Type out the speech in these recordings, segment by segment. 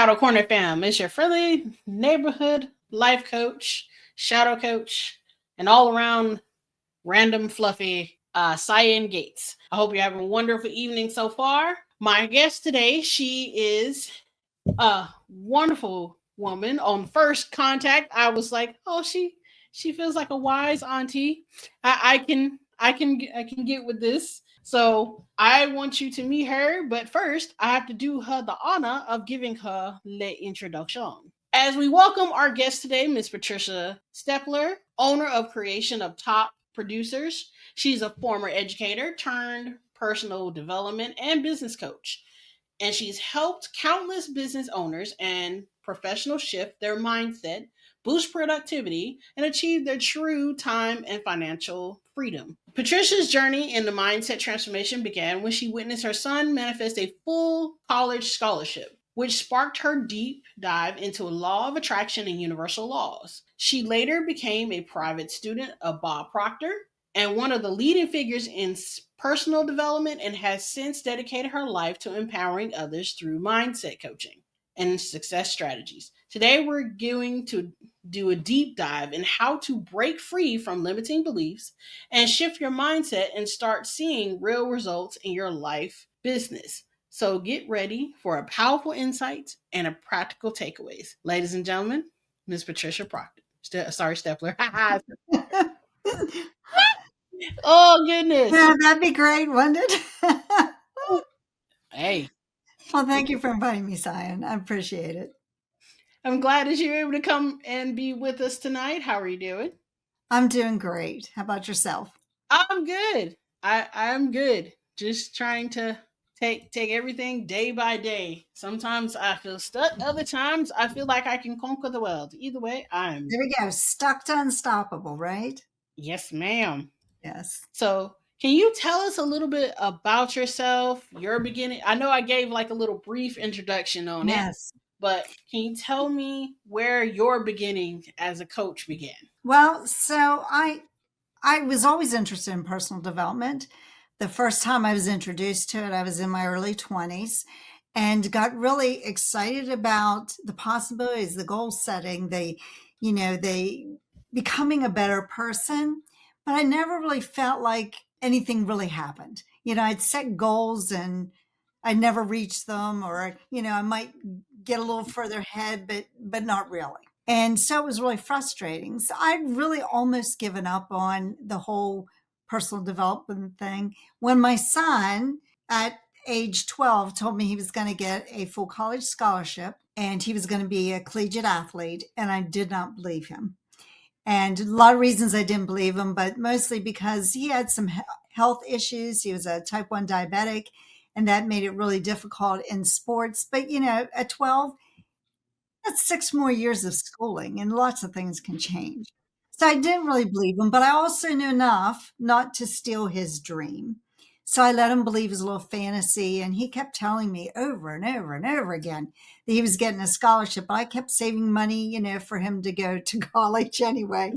Shadow Corner fam? It's your friendly neighborhood life coach, shadow coach, and all around random fluffy Cyan Gates. I hope you're having a wonderful evening so far. My guest today, she is a wonderful woman. On first contact, I was like, oh, she feels like a wise auntie. I can get with this. So I want you to meet her, but first I have to do her the honor of giving her the introduction. As we welcome our guest today, Miss Patricia Stepler, owner of Creation of Top Producers. She's a former educator turned personal development and business coach, and she's helped countless business owners and professionals shift their mindset, boost productivity, and achieve their true time and financial freedom. Patricia's journey in the mindset transformation began when she witnessed her son manifest a full college scholarship, which sparked her deep dive into law of attraction and universal laws. She later became a private student of Bob Proctor and one of the leading figures in personal development, and has since dedicated her life to empowering others through mindset coaching and success strategies. Today, we're going to do a deep dive in how to break free from limiting beliefs and shift your mindset and start seeing real results in your life business. So get ready for a powerful insights and a practical takeaways. Ladies and gentlemen, Miss Patricia Proctor. Sorry, Stepler. Oh goodness. Yeah, that'd be great, wouldn't it? Hey, Well, thank you for inviting me, Cyan. I appreciate it. I'm glad that you're able to come and be with us tonight. How are you doing? I'm doing great. How about yourself? I'm good. I'm good. Just trying to take everything day by day. Sometimes I feel stuck. Other times I feel like I can conquer the world. Either way, I'm There we go. Stuck to unstoppable, right? yes, ma'am. Yes. So, can you tell us a little bit about yourself, your beginning? I know I gave like a little brief introduction on it, Yes. but can you tell me where your beginning as a coach began? Well, so I was always interested in personal development. The first time I was introduced to it, I was in my early 20s and got really excited about the possibilities, the goal setting, the becoming a better person. But I never really felt like anything really happened. I'd set goals and I never reached them, or, I might get a little further ahead, but not really. And so it was really frustrating. So I'd really almost given up on the whole personal development thing when my son at age 12 told me he was going to get a full college scholarship and he was going to be a collegiate athlete. And I did not believe him. And a lot of reasons I didn't believe him, but mostly because he had some health issues. He was a type 1 diabetic, and that made it really difficult in sports. But, at 12, that's 6 more years of schooling, and lots of things can change. So I didn't really believe him, but I also knew enough not to steal his dream. So I let him believe his little fantasy, and he kept telling me over and over and over again that he was getting a scholarship. But I kept saving money, for him to go to college anyway.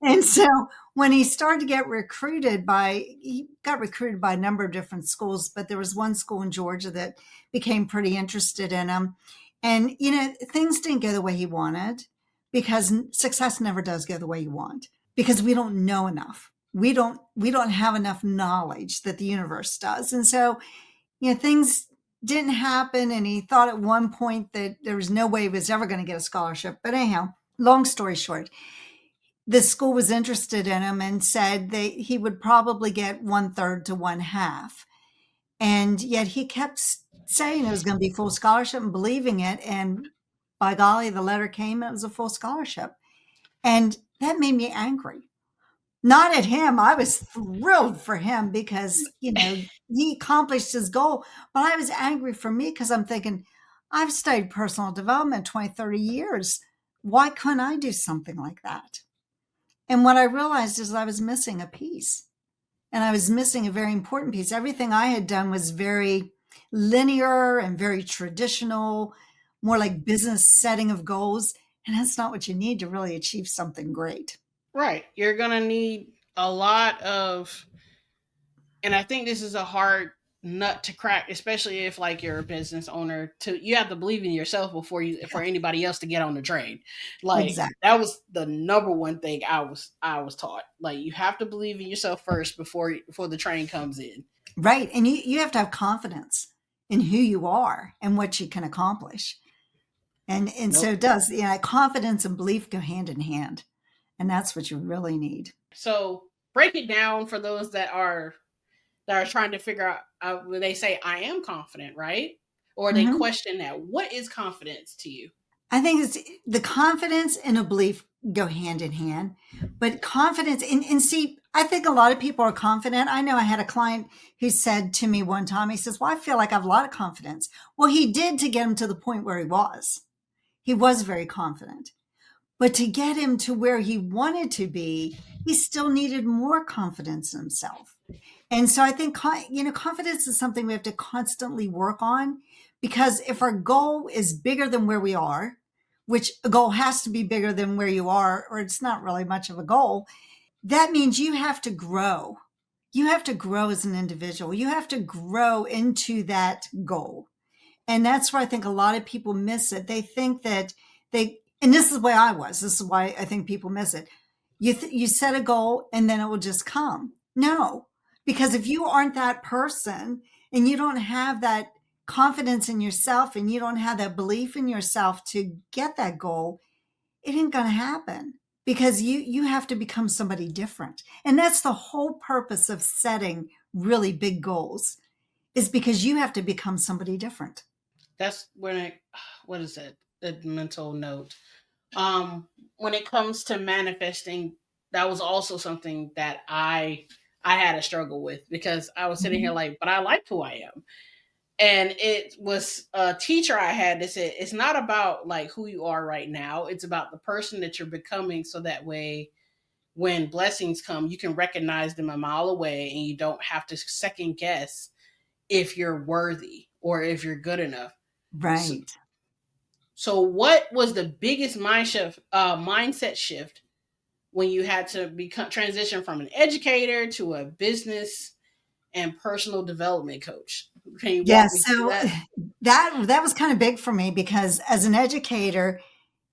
And so when he got recruited by a number of different schools, but there was one school in Georgia that became pretty interested in him. And, things didn't go the way he wanted, because success never does go the way you want, because we don't know enough. We don't have enough knowledge that the universe does. And so, things didn't happen. And he thought at one point that there was no way he was ever going to get a scholarship. But anyhow, long story short, the school was interested in him and said that he would probably get 1/3 to one half. And yet he kept saying it was going to be full scholarship and believing it. And by golly, the letter came and it was a full scholarship. And that made me angry. Not at him. I was thrilled for him because, he accomplished his goal. But I was angry for me because I'm thinking, I've studied personal development 20, 30 years. Why couldn't I do something like that? And what I realized is I was missing a piece, and I was missing a very important piece. Everything I had done was very linear and very traditional, more like business setting of goals. And that's not what you need to really achieve something great. Right. You're going to need a lot of, and I think this is a hard nut to crack, especially if like you're a business owner. To you have to believe in yourself before you for anybody else to get on the train. Like Exactly. that was the number one thing I was taught. Like you have to believe in yourself first before the train comes in. Right. And you have to have confidence in who you are and what you can accomplish. And so Nope. it does, confidence and belief go hand in hand. And that's what you really need. So break it down for those that are trying to figure out when they say I am confident, right? Or they Mhm. question that. What is confidence to you? I think it's the confidence and a belief go hand in hand, but confidence and see, I think a lot of people are confident. I know I had a client who said to me one time, he says, well, I feel like I have a lot of confidence. Well, he did to get him to the point where he was. He was very confident. But to get him to where he wanted to be, he still needed more confidence in himself. And so I think, confidence is something we have to constantly work on because if our goal is bigger than where we are, which a goal has to be bigger than where you are, or it's not really much of a goal, that means you have to grow. You have to grow as an individual. You have to grow into that goal. And that's where I think a lot of people miss it. They think that and this is why I was, this is why I think people miss it. You set a goal and then it will just come. No, because if you aren't that person and you don't have that confidence in yourself and you don't have that belief in yourself to get that goal, it ain't going to happen because you have to become somebody different. And that's the whole purpose of setting really big goals is because you have to become somebody different. That's when it what is it? The mental note. When it comes to manifesting, that was also something that I had a struggle with because I was sitting here Mhm. like, but I like who I am. And it was a teacher I had that said it's not about like who you are right now. It's about the person that you're becoming so that way when blessings come, you can recognize them a mile away and you don't have to second guess if you're worthy or if you're good enough. So, Right. so what was the biggest mindset shift when you had to become transition from an educator to a business and personal development coach? Can you Yeah, walk me through so that? that was kind of big for me because as an educator,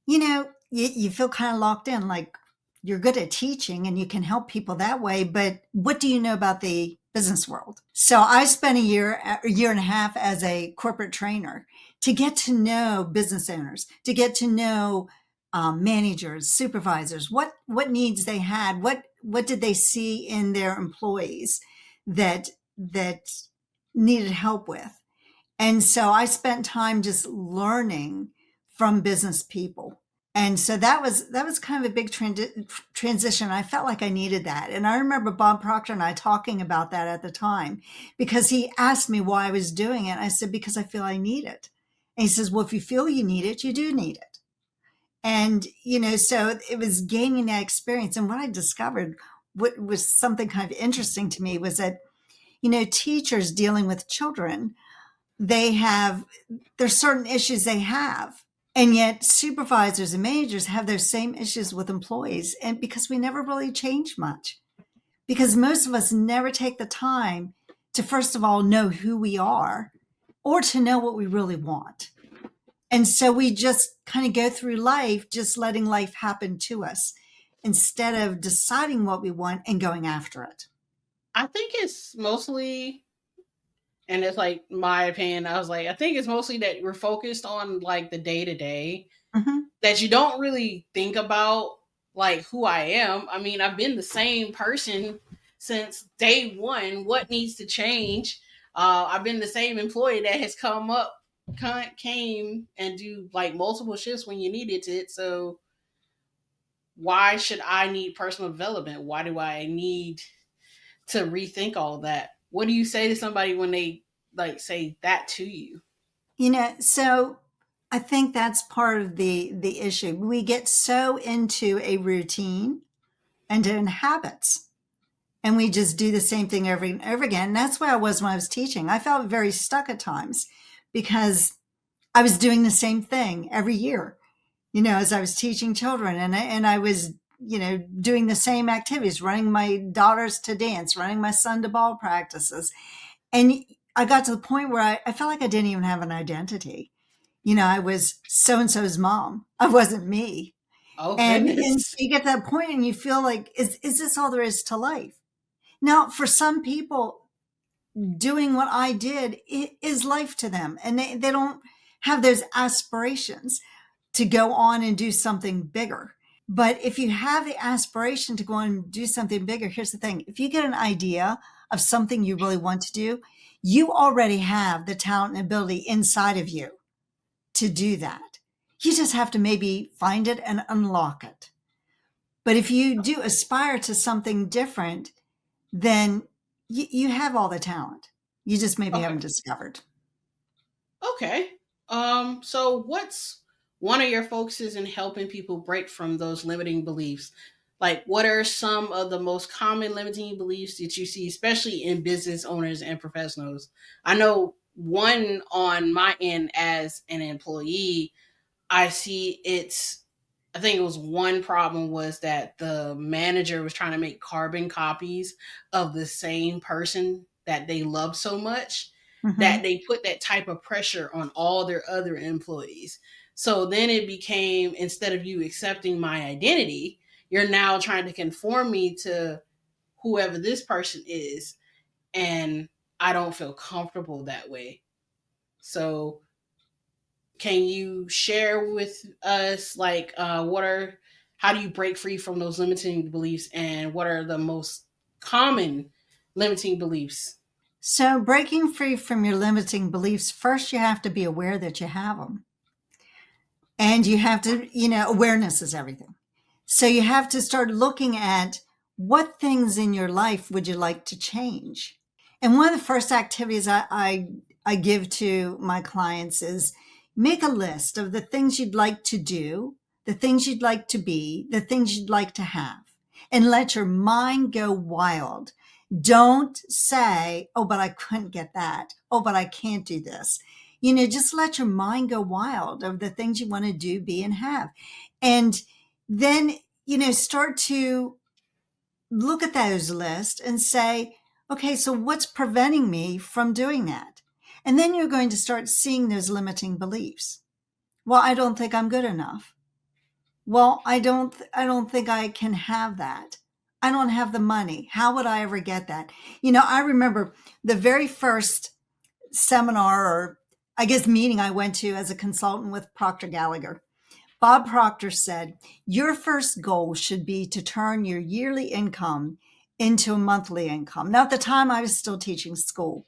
you feel kind of locked in, like you're good at teaching and you can help people that way, but what do you know about the business world? So I spent a year and a half as a corporate trainer to get to know business owners, to get to know managers, supervisors, what needs they had, what did they see in their employees that needed help with. And so I spent time just learning from business people. And so that was kind of a big transition. I felt like I needed that. And I remember Bob Proctor and I talking about that at the time because he asked me why I was doing it. I said, because I feel I need it. And he says, well, if you feel you need it, you do need it. And, so it was gaining that experience. And what I discovered, what was something kind of interesting to me was that, teachers dealing with children, they have there's certain issues they have, and yet supervisors and managers have those same issues with employees, and because we never really change much because most of us never take the time to first of all know who we are or to know what we really want. And so we just kind of go through life just letting life happen to us instead of deciding what we want and going after it. I think it's mostly, and it's like my opinion. I was like, I think it's mostly that we're focused on like the day to day, Mhm. that you don't really think about like who I am. I mean, I've been the same person since day one. What needs to change? I've been the same employee that has came and do like multiple shifts when you needed it. So why should I need personal development? Why do I need to rethink all that? What do you say to somebody when they like say that to you? So I think that's part of the issue. We get so into a routine and in habits, and we just do the same thing over and over again. And that's where I was when I was teaching. I felt very stuck at times because I was doing the same thing every year, as I was teaching children, and I was, doing the same activities, running my daughters to dance, running my son to ball practices. And I got to the point where I felt like I didn't even have an identity. I was so and so's mom. I wasn't me. Oh And goodness. you get to that point and you feel like, is this all there is to life? Now, for some people, doing what I did is life to them, and they don't have those aspirations to go on and do something bigger. But if you have the aspiration to go on and do something bigger, here's the thing: if you get an idea of something you really want to do, you already have the talent and ability inside of you to do that. You just have to maybe find it and unlock it. But if you do aspire to something different, then you have all the talent. You just maybe Okay. haven't discovered. Okay. So what's one of your focuses in helping people break from those limiting beliefs? Like, what are some of the most common limiting beliefs that you see, especially in business owners and professionals? I know one on my end as an employee, I see it's I think it was one problem was that the manager was trying to make carbon copies of the same person that they love so much that Hmm. they put that type of pressure on all their other employees. So then it became, instead of you accepting my identity, you're now trying to conform me to whoever this person is, and I don't feel comfortable that way. So can you share with us, like, how do you break free from those limiting beliefs, and what are the most common limiting beliefs? So, breaking free from your limiting beliefs, first you have to be aware that you have them. And you have to, awareness is everything. So, you have to start looking at what things in your life would you like to change? And one of the first activities I give to my clients is make a list of the things you'd like to do, the things you'd like to be, the things you'd like to have, and let your mind go wild. Don't say, oh, but I couldn't get that. Oh, but I can't do this. Just let your mind go wild of the things you want to do, be, and have. And then, start to look at those lists and say, okay, so what's preventing me from doing that? And then you're going to start seeing those limiting beliefs. Well, I don't think I'm good enough. Well, I don't think I can have that. I don't have the money. How would I ever get that? I remember the very first seminar, or I guess meeting I went to as a consultant with Proctor Gallagher. Bob Proctor said, your first goal should be to turn your yearly income into a monthly income. Now, at the time, I was still teaching school.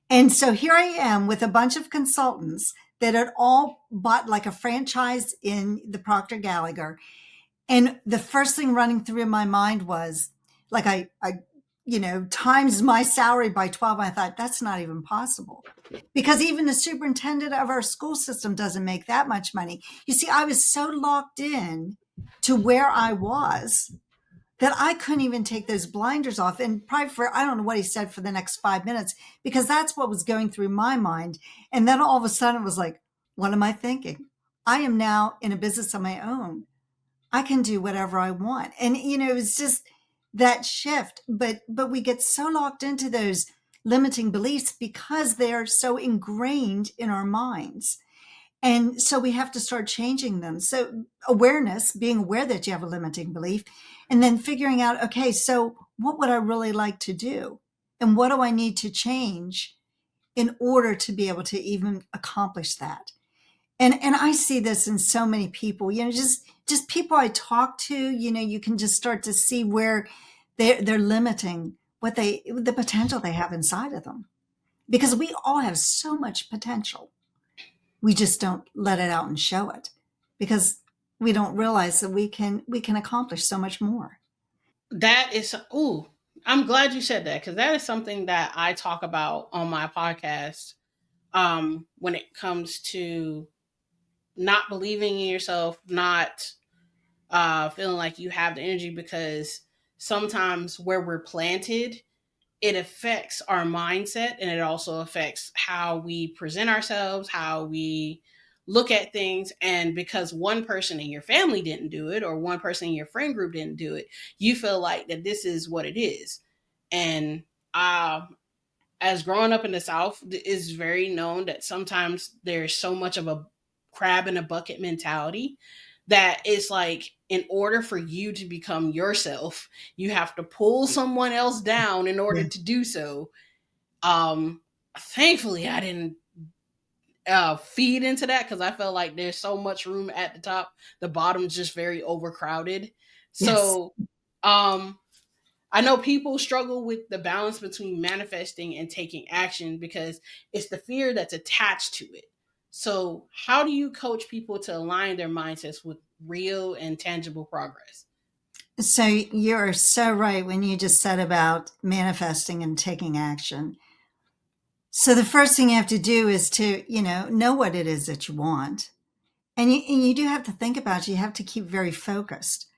And so here I am with a bunch of consultants that had all bought like a franchise in the Proctor Gallagher. And the first thing running through my mind was like, times my salary by 12. I thought that's not even possible, because even the superintendent of our school system doesn't make that much money. You see, I was so locked in to where I was that I couldn't even take those blinders off. And probably for, I don't know what he said for the next 5 minutes, because that's what was going through my mind. And then all of a sudden it was like, what am I thinking? I am now in a business of my own. I can do whatever I want. And it was just that shift. But we get so locked into those limiting beliefs because they are so ingrained in our minds. And so we have to start changing them. So awareness, being aware that you have a limiting belief, and then figuring out, okay, so what would I really like to do? And what do I need to change in order to be able to even accomplish that? And I see this in so many people, just people I talk to, you can just start to see where they're limiting the potential they have inside of them. Because we all have so much potential. We just don't let it out and show it, because we don't realize that we can accomplish so much more. That is, ooh, I'm glad you said that, because that is something that I talk about on my podcast. When it comes to not believing in yourself, not feeling like you have the energy, because sometimes where we're planted, it affects our mindset, and it also affects how we present ourselves, how we look at things. And because one person in your family didn't do it, or one person in your friend group didn't do it, you feel like that this is what it is. And uh, as growing up in the South, is very known that sometimes there's so much of a crab in a bucket mentality that it's like, in order for you to become yourself, you have to pull someone else down in order Yeah. to do so. Um, Thankfully, I didn't feed into that because I felt like there's so much room at the top. The bottom's just very overcrowded. Yes. So, um, I know people struggle with the balance between manifesting and taking action because it's the fear that's attached to it. So, how do you coach people to align their mindsets with real and tangible progress? So you're so right when you just said about manifesting and taking action. So the first thing you have to do is to, know what it is that you want. And you do have to think about it. You have to keep very focused.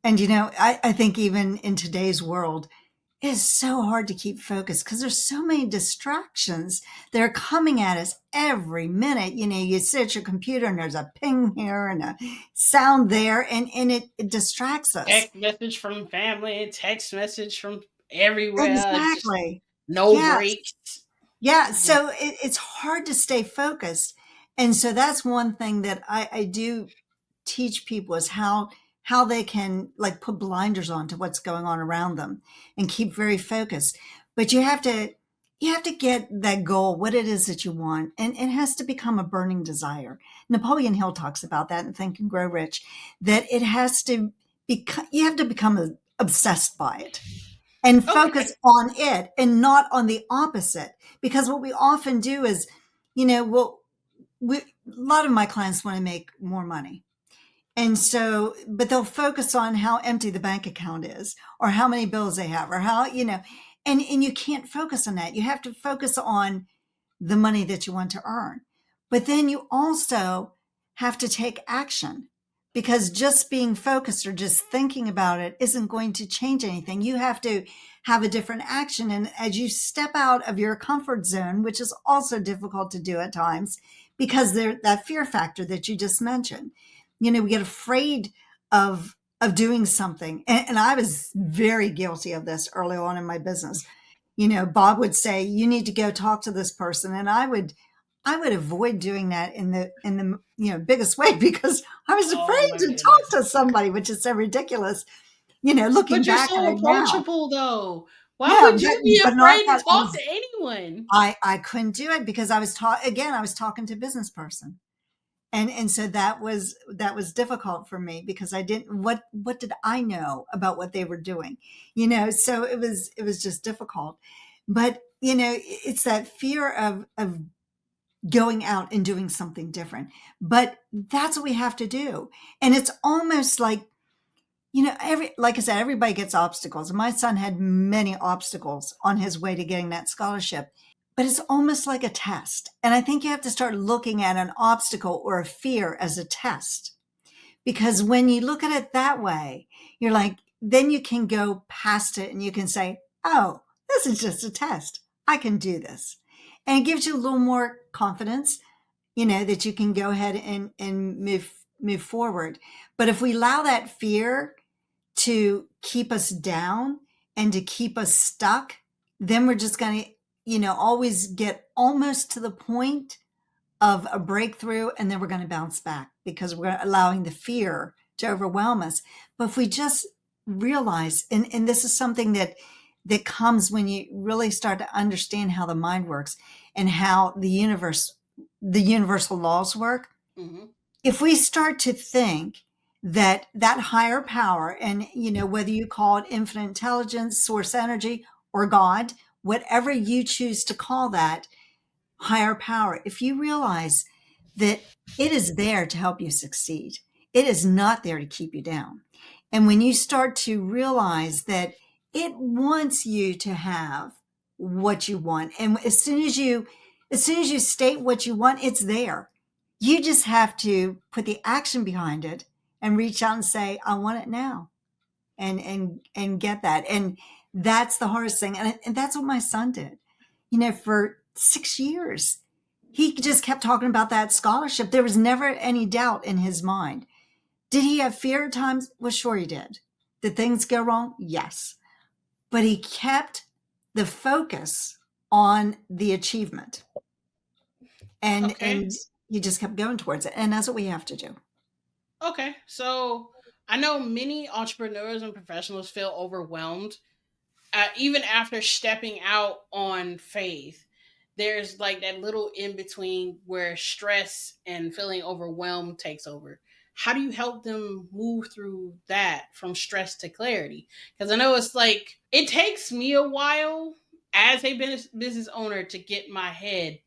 And, I think even in today's world, it is so hard to keep focused because there's so many distractions that are coming at us every minute. You sit at your computer and there's a ping here and a sound there, and it distracts us. Text message from family, text message from everywhere, just Exactly. no Yes. breaks. Yeah, Just, so it's hard to stay focused. And so that's one thing that I do teach people is how they can like put blinders on to what's going on around them and keep very focused. But you have to get that goal, what it is that you want, and it has to become a burning desire. Napoleon Hill talks about that in Think and Grow Rich, that it has to you have to become obsessed by it and okay. focus on it and not on the opposite. Because what we often do is, well, a lot of my clients want to make more money. And so, but they'll focus on how empty the bank account is or how many bills they have or how, and you can't focus on that. You have to focus on the money that you want to earn. But then you also have to take action because just being focused or just thinking about it isn't going to change anything. You have to have a different action. And as you step out of your comfort zone, which is also difficult to do at times because there that fear factor that you just mentioned, we get afraid of doing something. And I was very guilty of this early on in my business. Bob would say, you need to go talk to this person. And I would avoid doing that in the biggest way because I was Oh afraid my to talk goodness. to somebody, which is so ridiculous, looking But you're back at so it now. approachable though. Why Yeah, would but you be but not afraid to that talk to anyone? I couldn't do it because I was talking to a business person. And so that was difficult for me because I didn't what did I know about what they were doing, so it was just difficult. But it's that fear of going out and doing something different. But that's what we have to do. And it's almost like, like I said, everybody gets obstacles. My son had many obstacles on his way to getting that scholarship, but it's almost like a test. And I think you have to start looking at an obstacle or a fear as a test. Because when you look at it that way, you're like, then you can go past it and you can say, oh, this is just a test. I can do this. And it gives you a little more confidence, that you can go ahead and move forward. But if we allow that fear to keep us down and to keep us stuck, then we're just going to, always get almost to the point of a breakthrough and then we're going to bounce back because we're allowing the fear to overwhelm us. But if we just realize, and this is something that comes when you really start to understand how the mind works and how the universal laws work. Hmm. If we start to think that higher power, and whether you call it infinite intelligence, source energy, or God, whatever you choose to call that higher power, if you realize that it is there to help you succeed, it is not there to keep you down. And when you start to realize that it wants you to have what you want, and as soon as you state what you want, it's there. You just have to put the action behind it and reach out and say, I want it now, and get that. And that's the hardest thing. And that's what my son did, for 6 years. He just kept talking about that scholarship. There was never any doubt in his mind. Did he have fear at times? Well, sure he did. Did things go wrong? Yes. But he kept the focus on the achievement. Okay. And you just kept going towards it. And that's what we have to do. Okay. So I know many entrepreneurs and professionals feel overwhelmed even after stepping out on faith. There's like that little in between where stress and feeling overwhelmed takes over. How do you help them move through that from stress to clarity? Because I know it's like it takes me a while as a business owner to get my head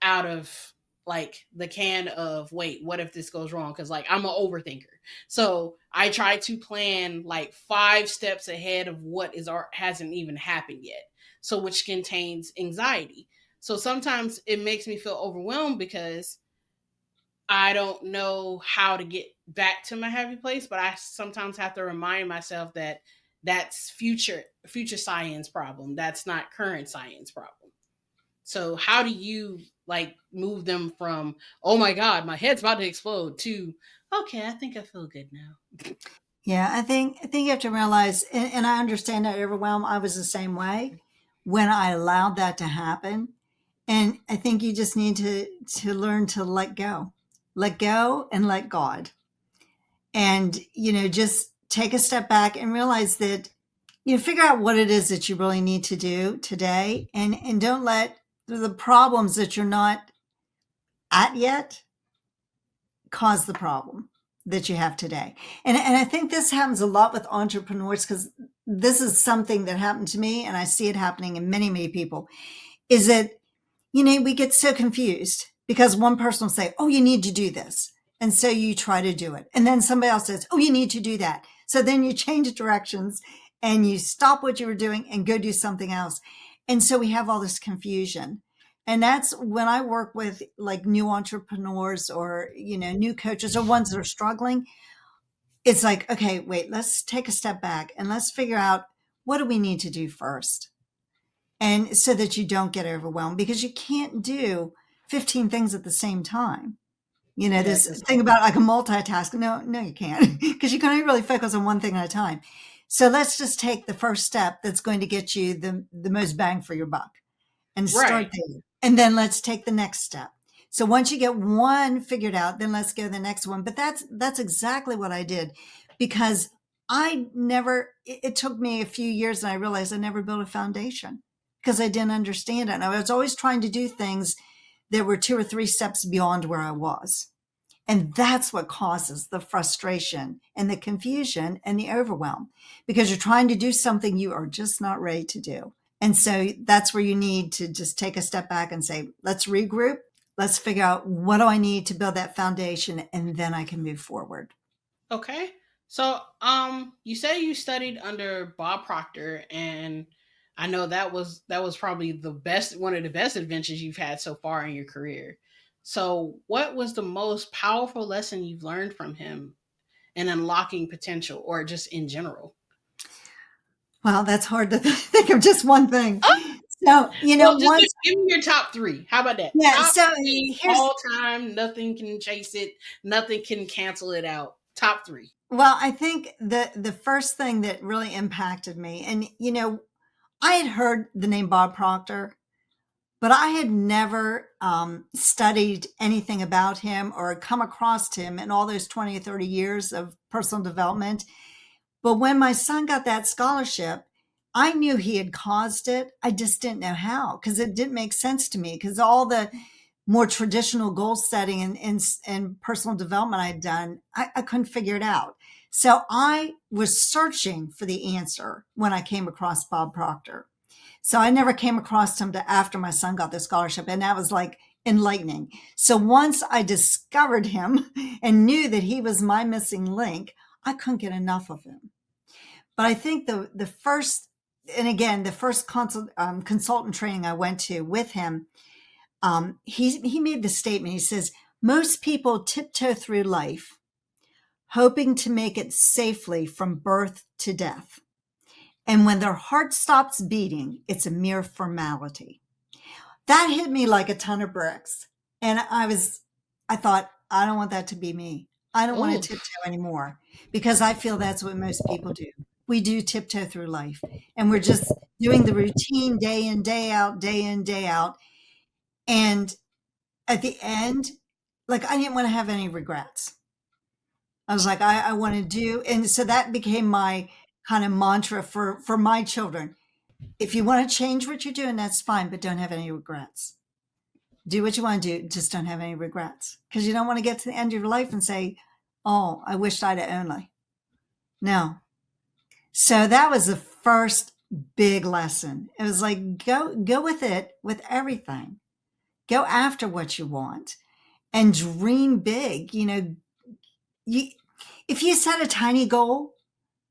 out of like the can of wait, what if this goes wrong? Because like I'm an overthinker, so I try to plan like 5 steps ahead of what is or hasn't even happened yet, so which contains anxiety. So sometimes it makes me feel overwhelmed because I don't know how to get back to my happy place, but I sometimes have to remind myself that that's future science problem, that's not current science problem. So how do you like move them from oh my god, my head's about to explode to okay, I think I feel good now. Yeah, I think you have to realize, and I understand that overwhelm. I was the same way when I allowed that to happen. And I think you just need to learn to let go and let God. And, just take a step back and realize that, figure out what it is that you really need to do today, and don't let the problems that you're not at yet cause the problem that you have today. And I think this happens a lot with entrepreneurs, because this is something that happened to me, and I see it happening in many, many people, is that, we get so confused because one person will say, oh, you need to do this. And so you try to do it. And then somebody else says, oh, you need to do that. So then you change directions and you stop what you were doing and go do something else. And so we have all this confusion. And that's when I work with like new entrepreneurs, or, new coaches, or ones that are struggling. It's like, okay, wait, let's take a step back and let's figure out, what do we need to do first? And so that you don't get overwhelmed, because you can't do 15 things at the same time. Yeah, This because thing about like a multitask. No, no, you can't, because you can only really focus on one thing at a time. So let's just take the first step that's going to get you the most bang for your buck, and start right. there. And then let's take the next step. So once you get one figured out, then let's go to the next one. But that's exactly what I did, because it took me a few years, and I realized I never built a foundation because I didn't understand it. And I was always trying to do things that were 2 or 3 steps beyond where I was. And that's what causes the frustration and the confusion and the overwhelm, because you're trying to do something you are just not ready to do. And so that's where you need to just take a step back and say, let's regroup. Let's figure out, what do I need to build that foundation? And then I can move forward. Okay. So you say you studied under Bob Proctor, and I know that was probably the best one of the best adventures you've had so far in your career. So what was the most powerful lesson you've learned from him in unlocking potential or just in general? Well, that's hard to think of just one thing. So, Well, just once, give me your top three. How about that? yeah, Top so three here's, all time. Nothing can chase it. Nothing can cancel it out. Top three. well, I think the first thing that really impacted me, and, I had heard the name Bob Proctor, but I had never studied anything about him or come across him in all those 20 or 30 years of personal development. But when my son got that scholarship, I knew he had caused it. I just didn't know how, because it didn't make sense to me, because all the more traditional goal setting and personal development I'd done, I couldn't figure it out. So I was searching for the answer when I came across Bob Proctor. So I never came across him to after my son got the scholarship. And that was like enlightening. So once I discovered him and knew that he was my missing link, I couldn't get enough of him. But I think the first, and again, the first consultant training I went to with him, he made the statement. He says, most people tiptoe through life hoping to make it safely from birth to death. And when their heart stops beating, it's a mere formality. That hit me like a ton of bricks. And I thought, I don't want that to be me. I don't want to Oh, tiptoe anymore, because I feel that's what most people do. We do tiptoe through life, and we're just doing the routine day in, day out. And at the end, like I didn't want to have any regrets. I was like, I want to do, and so that became my kind of mantra for my children. If you want to change what you're doing, that's fine, but don't have any regrets. Do what you want to do, just don't have any regrets, because you don't want to get to the end of your life and say, "Oh, I wished I'd have only." No. So that was the first big lesson. It was like go with it with everything. Go after what you want and dream big. You if you set a tiny goal,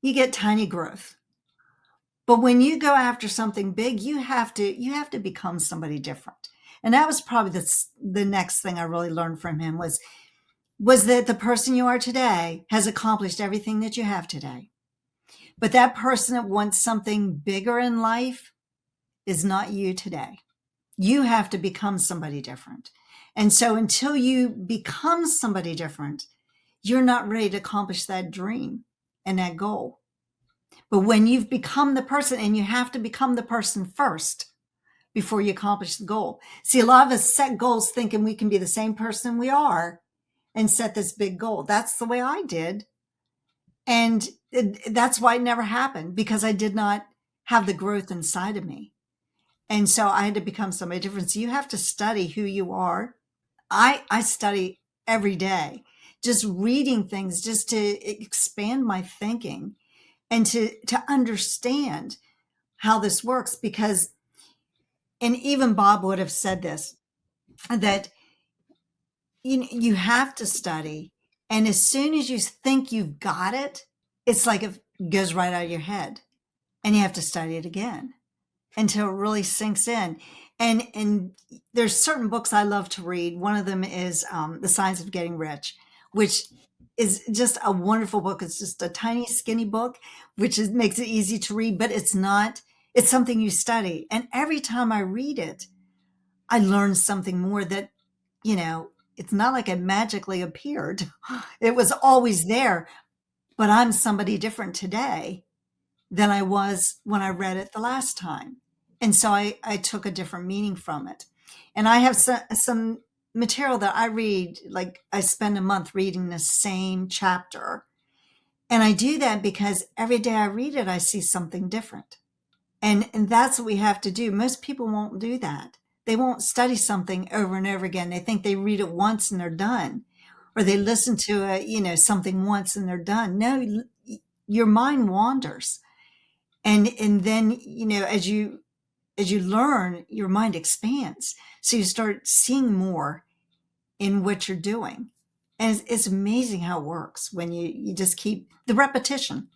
you get tiny growth. But when you go after something big, you have to become somebody different. And that was probably the next thing I really learned from him was that the person you are today has accomplished everything that you have today. But that person that wants something bigger in life is not you today. You have to become somebody different. And so until you become somebody different, you're not ready to accomplish that dream and that goal. But when you've become the person, and you have to become the person first before you accomplish the goal. See, a lot of us set goals thinking we can be the same person we are and set this big goal. That's the way I did. And that's why it never happened, because I did not have the growth inside of me. And so I had to become somebody different. So you have to study who you are. I study every day, just reading things, just to expand my thinking and to understand how this works. Because, and even Bob would have said this, that you have to study. And as soon as you think you've got it, it's like it goes right out of your head, and you have to study it again until it really sinks in. And there's certain books I love to read. One of them is The Science of Getting Rich, which is just a wonderful book. It's just a tiny, skinny book, which makes it easy to read, but it's not. It's something you study. And every time I read it, I learn something more that, it's not like it magically appeared. It was always there, but I'm somebody different today than I was when I read it the last time. And so I took a different meaning from it. And I have some material that I read, like I spend a month reading the same chapter. And I do that because every day I read it, I see something different. And that's what we have to do. Most people won't do that. They won't study something over and over again. They think they read it once and they're done, or they listen to something once and they're done. No, your mind wanders. And then, as you learn, your mind expands. So you start seeing more in what you're doing. And it's amazing how it works when you just keep the repetition.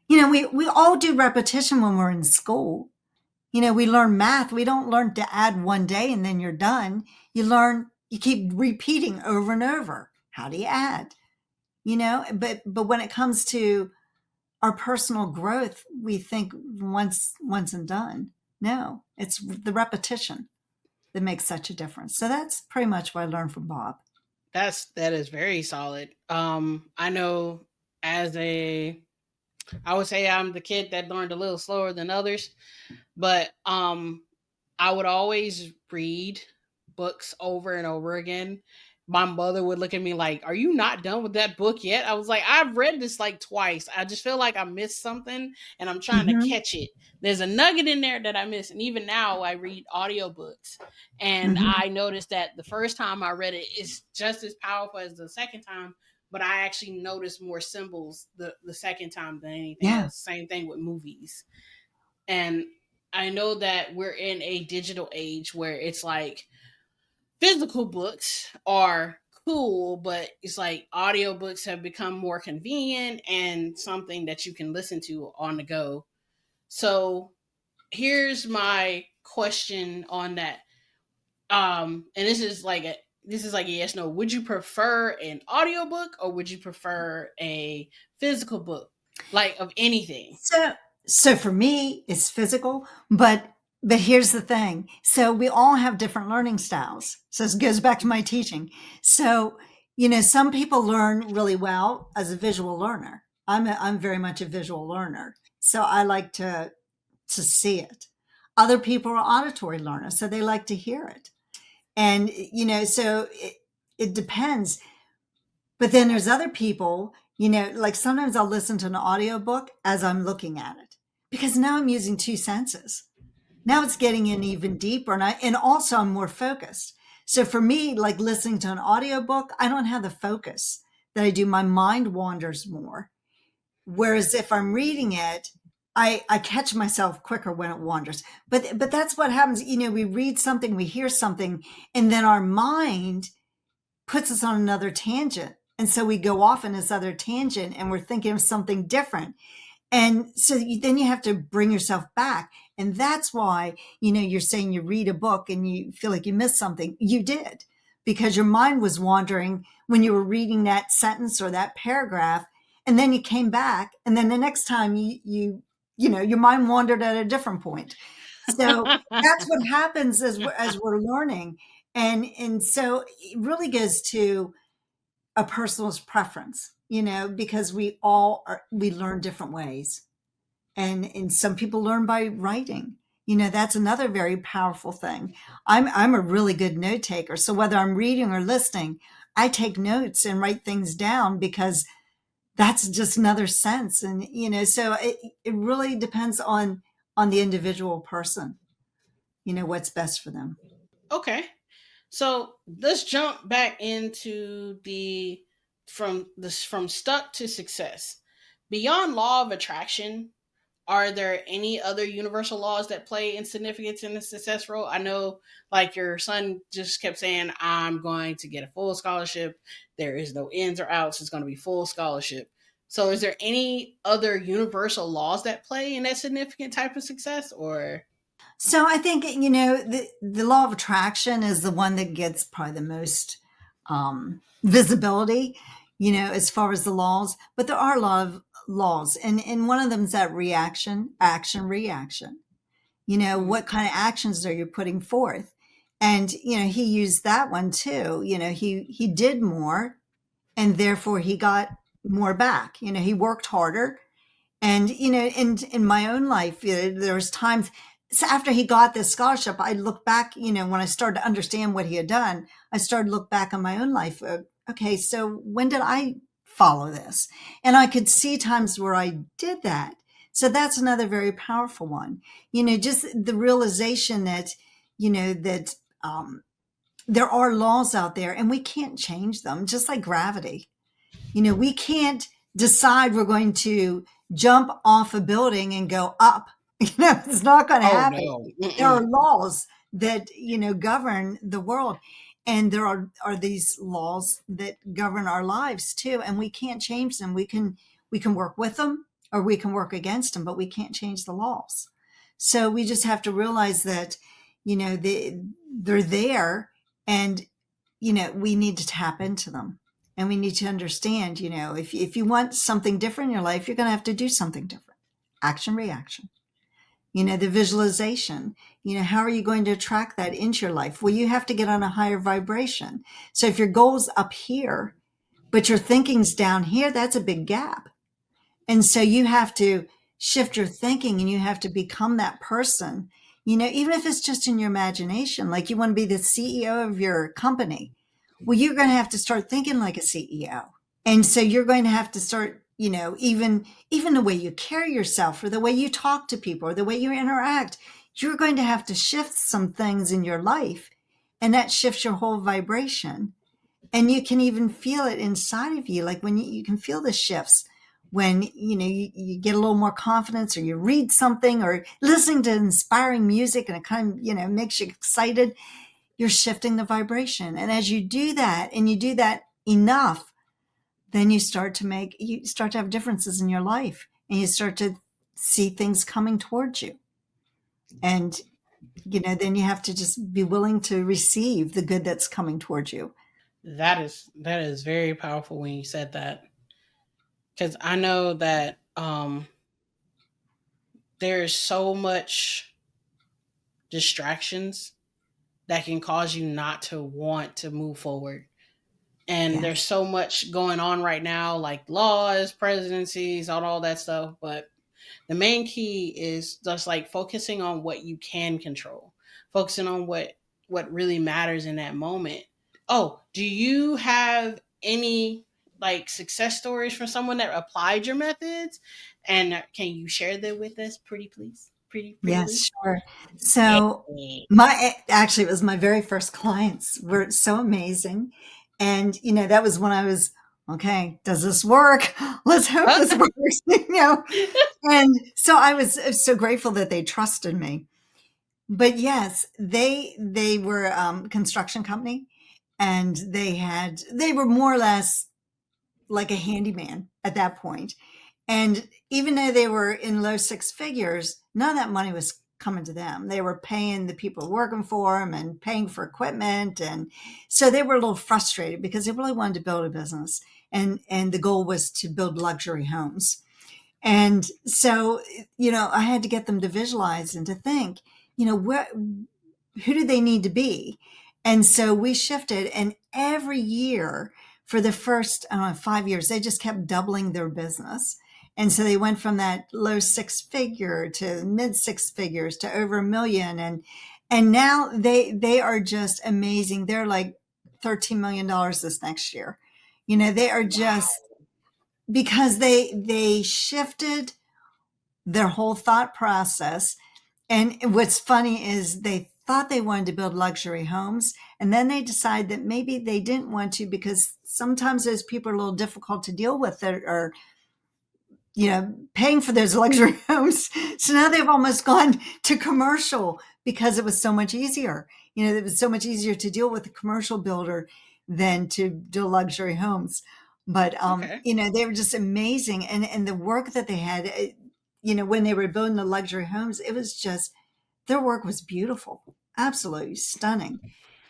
We all do repetition when we're in school. We learn math. We don't learn to add one day and then you're done. You keep repeating over and over. How do you add? But when it comes to our personal growth, we think once and done. No, it's the repetition that makes such a difference. So that's pretty much what I learned from Bob. That is very solid. I know, as a I would say I'm the kid that learned a little slower than others, but I would always read books over and over again. My mother would look at me like, "Are you not done with that book yet?" I was like, "I've read this like twice. I just feel like I missed something and I'm trying to Mm-hmm. catch it. There's a nugget in there that I missed." And even now I read audiobooks, and Mm-hmm. I noticed that the first time I read it is just as powerful as the second time, but I actually noticed more symbols the second time than anything Yeah. else. Same thing with movies. And I know that we're in a digital age where it's like physical books are cool, but it's like audiobooks have become more convenient and something that you can listen to on the go. So here's my question on that. And this is like a yes no. Would you prefer an audiobook or would you prefer a physical book? Like of anything. So for me, it's physical, but here's the thing. So we all have different learning styles. So this goes back to my teaching. So, some people learn really well as a visual learner. I'm very much a visual learner. So I like to see it. Other people are auditory learners, so they like to hear it. And, so it depends. But then there's other people, like sometimes I'll listen to an audiobook as I'm looking at it because now I'm using two senses. Now it's getting in even deeper, and also I'm more focused. So for me, like listening to an audiobook, I don't have the focus that I do. My mind wanders more. Whereas if I'm reading it, I catch myself quicker when it wanders. But that's what happens. We read something, we hear something, and then our mind puts us on another tangent. And so we go off in this other tangent and we're thinking of something different. And so then you have to bring yourself back. And that's why, you're saying you read a book and you feel like you missed something. You did, because your mind was wandering when you were reading that sentence or that paragraph. And then you came back. And then the next time your mind wandered at a different point. So that's what happens as we're learning. And so it really goes to a person's preference, because we learn different ways. And some people learn by writing. That's another very powerful thing. I'm a really good note taker. So whether I'm reading or listening, I take notes and write things down because that's just another sense. And, so it really depends on the individual person, what's best for them. Okay. So let's jump back into the from stuck to success. Beyond law of attraction, are there any other universal laws that play in significance in the success role? I know, like your son just kept saying, "I'm going to get a full scholarship. There is no ins or outs. It's going to be full scholarship." So, is there any other universal laws that play in that significant type of success, or? So I think, the law of attraction is the one that gets probably the most visibility, as far as the laws. But there are a lot of laws, and one of them is that reaction, action, reaction. Mm, What kind of actions are you putting forth? And he used that one too. He did more, and therefore he got more back. He worked harder, and in my own life, there was times, so after he got this scholarship, I looked back, when I started to understand what he had done, I started to look back on my own life. Okay, so when did I follow this? And I could see times where I did that. So that's another very powerful one. Just the realization that, that there are laws out there and we can't change them, just like gravity. We can't decide we're going to jump off a building and go up. It's not going to oh happen. no. There are Mm-mm. laws that, govern the world. And there are these laws that govern our lives too. And we can't change them. We can work with them or we can work against them, but we can't change the laws. So we just have to realize that, they're there, and, we need to tap into them. And we need to understand, if you want something different in your life, you're going to have to do something different. Action, reaction. The visualization, how are you going to attract that into your life? Well, you have to get on a higher vibration. So if your goal's up here, but your thinking's down here, that's a big gap. And so you have to shift your thinking and you have to become that person, even if it's just in your imagination, like you want to be the CEO of your company. Well, you're going to have to start thinking like a CEO. And so you're going to have to start, even the way you carry yourself or the way you talk to people or the way you interact, you're going to have to shift some things in your life. And that shifts your whole vibration. And you can even feel it inside of you, like when you can feel the shifts when you get a little more confidence, or you read something, or listening to inspiring music, and it kind of makes you excited. You're shifting the vibration, and as you do that, and you do that enough, then you start to have differences in your life, and you start to see things coming towards you. And then you have to just be willing to receive the good that's coming towards you. That is very powerful when you said that, because I know that there's so much distractions that can cause you not to want to move forward. And Yeah. there's so much going on right now, like laws, presidencies, all that stuff. But The main key is just like focusing on what you can control, focusing on what really matters in that moment. Oh, do you have any like success stories from someone that applied your methods? And can you share them with us, pretty please? Pretty Yes, prettily? sure. Yeah. So actually, it was my very first clients were so amazing. And, that was when I was, okay, does this work? Let's hope this works, And so I was so grateful that they trusted me. But yes, they were a construction company, and they were more or less like a handyman at that point. And even though they were in low six figures, none of that money was coming to them. They were paying the people working for them and paying for equipment. And so they were a little frustrated because they really wanted to build a business. And the goal was to build luxury homes. And so, I had to get them to visualize and to think, where, who do they need to be? And so we shifted, and every year for the first 5 years, they just kept doubling their business. And so they went from that low six figure to mid six figures to over 1 million. And now they are just amazing. They're like $13 million this next year. They are Wow. just, because they shifted their whole thought process. And what's funny is they thought they wanted to build luxury homes, and then they decide that maybe they didn't want to, because sometimes those people are a little difficult to deal with, that are paying for those luxury homes. So now they've almost gone to commercial because it was so much easier. It was so much easier to deal with a commercial builder than to do luxury homes. But Okay. they were just amazing, and the work that they had. When they were building the luxury homes, it was just, their work was beautiful, absolutely stunning.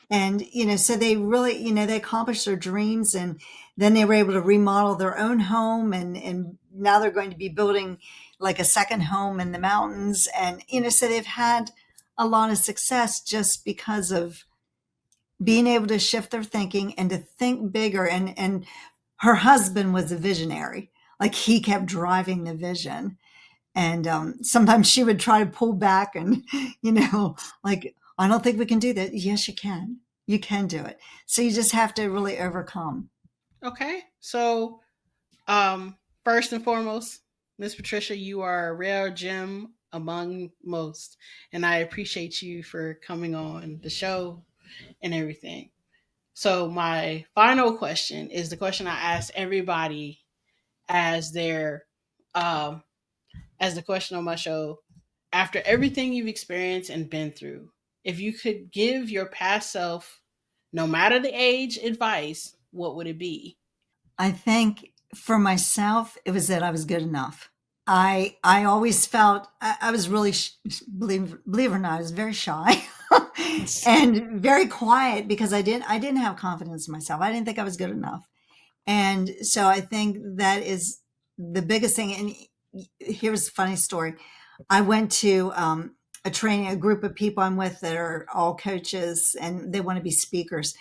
And, so they really, they accomplished their dreams, and then they were able to remodel their own home. And now they're going to be building like a second home in the mountains. And, so they've had a lot of success just because of being able to shift their thinking and to think bigger. And her husband was a visionary. Like, he kept driving the vision. And sometimes she would try to pull back and, like, I don't think we can do that. Yes, you can. You can do it. So you just have to really overcome. Okay. So, first and foremost, Miss Patricia, you are a rare gem among most, and I appreciate you for coming on the show and everything. So, my final question is the question I ask everybody as their um as the question on my show. After everything you've experienced and been through, if you could give your past self, no matter the age, advice, what would it be? I think for myself, it was that I was good enough. I always felt I was really, believe it or not, I was very shy and very quiet, because I didn't have confidence in myself. I didn't think I was good enough. And so I think that is the biggest thing. And here's a funny story. I went to a training, a group of people I'm with that are all coaches, and they want to be speakers.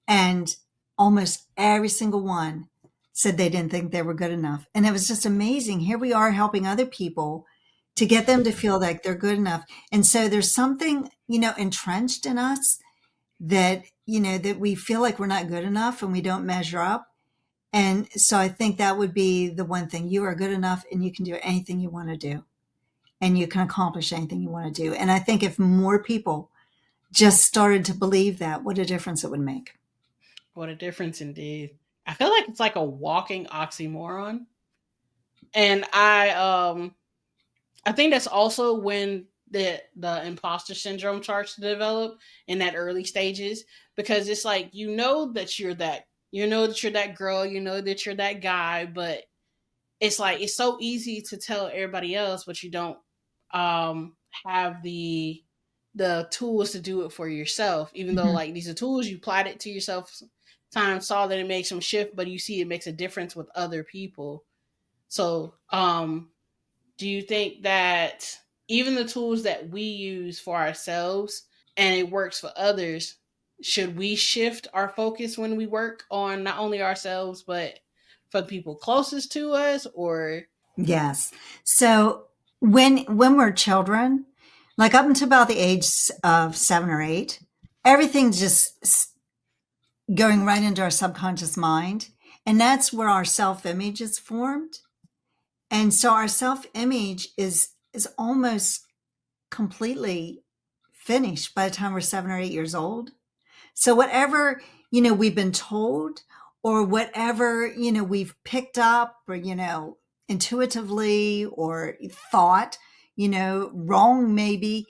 And almost every single one said they didn't think they were good enough. And it was just amazing. Here we are helping other people to get them to feel like they're good enough. And so there's something, entrenched in us that, that we feel like we're not good enough and we don't measure up. And so I think that would be the one thing. You are good enough, and you can do anything you want to do, and you can accomplish anything you want to do. And I think if more people just started to believe that, what a difference it would make. What a difference indeed. I feel like it's like a walking oxymoron. And I think that's also when the imposter syndrome starts to develop in that early stages, because it's like you know that you're that girl, you know that you're that guy, but it's like it's so easy to tell everybody else, but you don't have the tools to do it for yourself. Even though Mhm. like these are tools, you applied it to yourself, time saw that it makes some shift, but you see it makes a difference with other people. So do you think that even the tools that we use for ourselves and it works for others, should we shift our focus when we work on not only ourselves but for the people closest to us? Or Yes. So when we're children, like up until about the age of 7 or 8, everything's just going right into our subconscious mind. And that's where our self image is formed. And so our self image is almost completely finished by the time we're 7 or 8 years old. So whatever, we've been told, or whatever, we've picked up, or, intuitively, or thought, wrong maybe,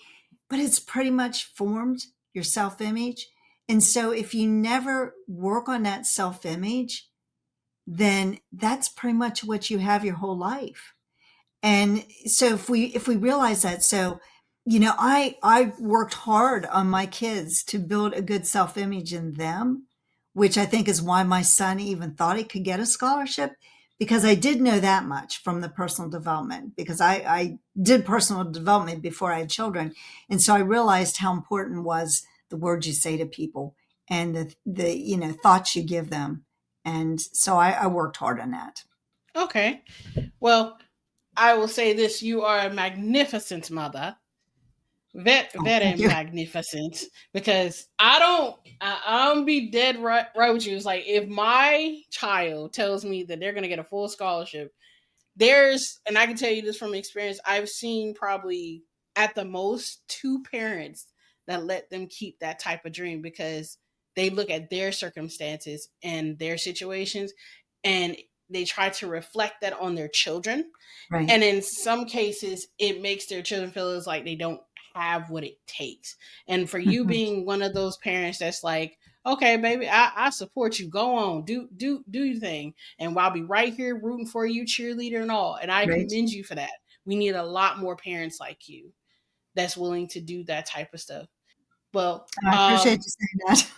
but it's pretty much formed your self image. And so if you never work on that self image, then that's pretty much what you have your whole life. And so if we realize that, so I worked hard on my kids to build a good self-image in them, which I think is why my son even thought he could get a scholarship, because I did know that much from the personal development, because I did personal development before I had children. And so I realized how important was the words you say to people, and the thoughts you give them. And so I worked hard on that. Okay. Well, I will say this: you are a magnificent mother. Very, Oh, very thank you. magnificent. Because I don't be dead right with you. It's like if my child tells me that they're gonna get a full scholarship, and I can tell you this from experience, I've seen probably at the most two parents that let them keep that type of dream, because they look at their circumstances and their situations, and they try to reflect that on their children. Right. And in some cases, it makes their children feel as like they don't have what it takes. And for you Mhm. being one of those parents that's like, okay, baby, I support you. Go on, do your thing, and I'll be right here rooting for you, cheerleader and all. And I Right. commend you for that. We need a lot more parents like you that's willing to do that type of stuff. Well, I appreciate you saying that.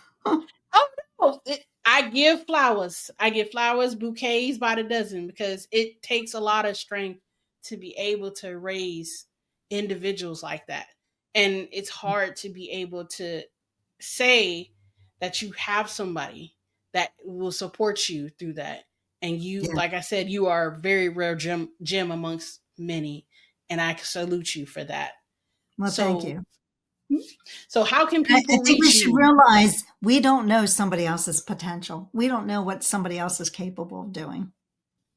oh no, I give flowers. I give flowers, bouquets by the dozen, because it takes a lot of strength to be able to raise individuals like that. And it's hard to be able to say that you have somebody that will support you through that. And you, Yeah. like I said, you are a very rare gem amongst many. And I salute you for that. Well, thank So, you. so how can I people think we reach should you? realize we don't know somebody else's potential. We don't know what somebody else is capable of doing.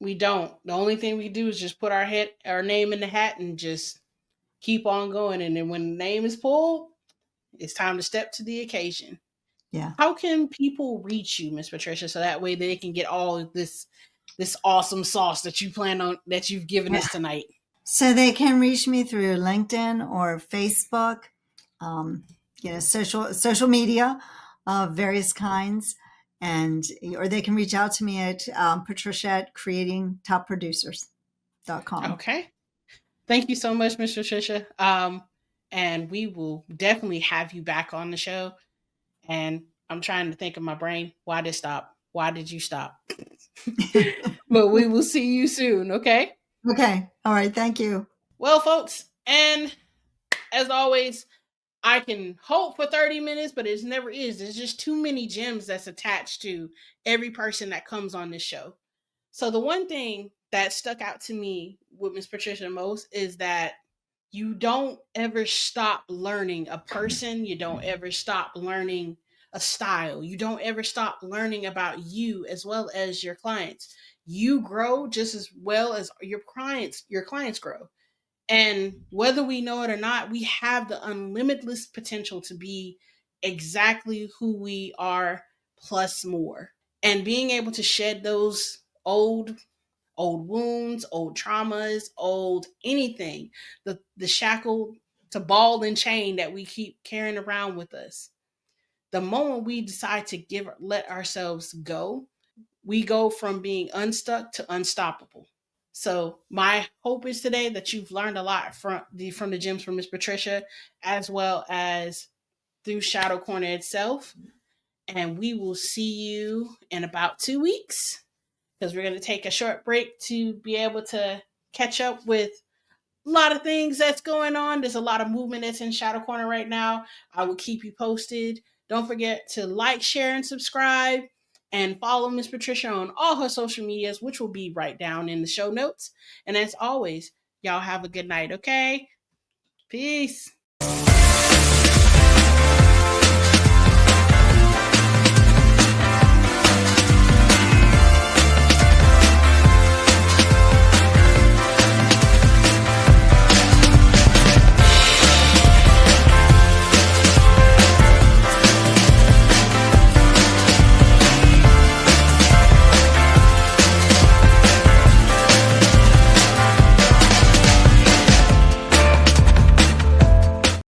We don't. The only thing we do is just put our name in the hat and just keep on going. And then when the name is pulled, it's time to step to the occasion. Yeah. How can people reach you, Miss Patricia, so that way they can get all of this awesome sauce that you plan on that you've given Yeah. us tonight? So they can reach me through LinkedIn or Facebook, um, social media of various kinds, and or they can reach out to me at Patricia at creatingtopproducers.com. Okay. Thank you so much, Miss Patricia. And we will definitely have you back on the show. And I'm trying to think of my brain. Why did stop? Why did you stop? But we will see you soon, okay? Okay. All right. Thank you. Well, folks, and as always, I can hope for 30 minutes, but it never is. There's just too many gems that's attached to every person that comes on this show. So the one thing that stuck out to me with Miss Patricia most is that you don't ever stop learning a person, you don't ever stop learning a style, you don't ever stop learning about you as well as your clients. You grow just as well as your clients grow. And whether we know it or not, we have the unlimitless potential to be exactly who we are plus more. And being able to shed those old wounds, old traumas, old anything, the shackle to ball and chain that we keep carrying around with us. The moment we decide to let ourselves go, we go from being unstuck to unstoppable. So my hope is today that you've learned a lot from the gems from Miss Patricia, as well as through Shadow Corner itself. And we will see you in about 2 weeks, because we're going to take a short break to be able to catch up with a lot of things that's going on. There's a lot of movement that's in Shadow Corner right now. I will keep you posted. Don't forget to like, share, and subscribe. And follow Miss Patricia on all her social medias, which will be right down in the show notes. And as always, Y'all have a good night, okay? Peace.